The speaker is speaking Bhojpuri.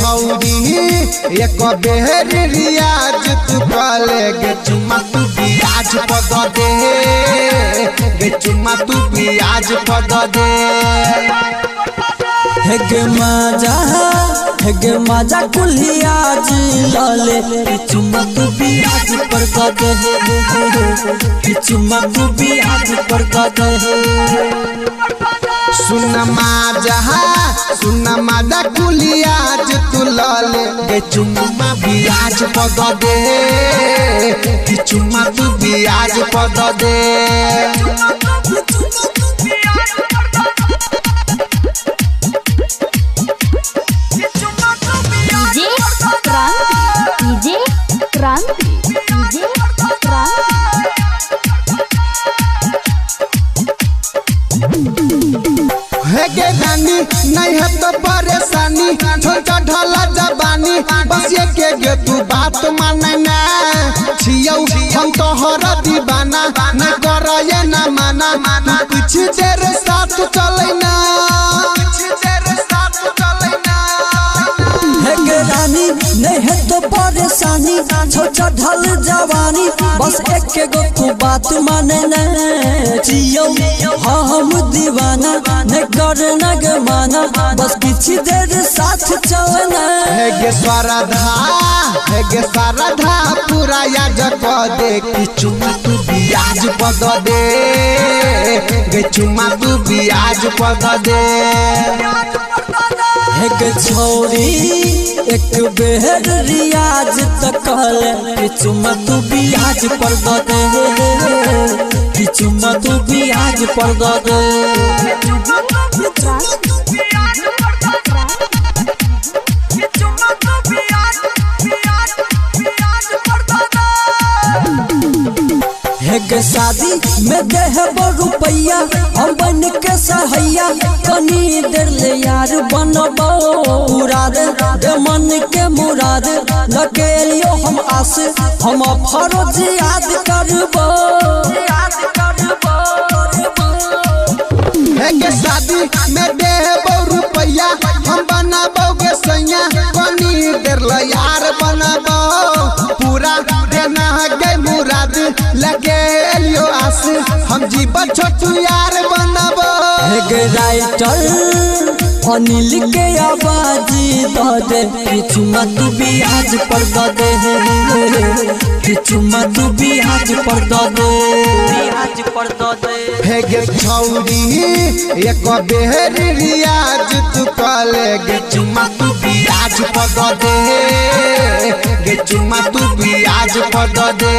छौरी एक बेर रियाज तू कले गे चुम्मा तू बियाज पद दे गे चुम्मा तू बियाज पद दे। हेगे माजा कुलियाज लाले चुम्मा तू बियाज पर दे चुम्मा तू बियाज पर दे। सुन माजा कुलियाज तू लाले गे चुम्मा बियाज पद दे चुम्मा तू बियाज पद दे। हेगे रानी नहीं है तो परेशानी छोटा ढला जबानी बस ये के गे तू बात माने ना छियौ हम तो हर दीवाना न कर ये ना माना कुछ देर साथ चले ना हेगे रानी नहीं है तो परेशानी छोटा ढल जवानी बस एक गो तू बात माने ना जियो हाँ हम दीवाना न कर न गे माना बस कुछ देर साथ चलना। हेगे सारधा पूरा याद कर दे कि चुम्मा तू बियाज पद दे गे चुम्मा तू बियाज पद दे। हेगे छौरी एक बेर रियाज तक कहले चुम्मा तू बियाज पर दे चुम्मा तू बियाज पर दे। हेगे शादी में देहब रुपैया हम बन के सहैया कनी देर ले यार बनबो मुराद दे मन के मुराद लकेलियो हम आस हम फरोज याद करबो। हेगे शादी में देहब रुपैया हम बनाबोगे सैया कनी देर ले यार बनबो पूरा देना गे मुराद लगे लियो आस हम जीवन छोटू यार बनबो। हेगे राइटर अनिल के आवाज दे चुम्मा तू बियाज पर दे चुम्मा तू बियाज पर दे। हेगे छौरी एक बेर रियाज तू कले गे चुम्मा तू बियाज पद दे गे चुम्मा तू बियाज पद दे।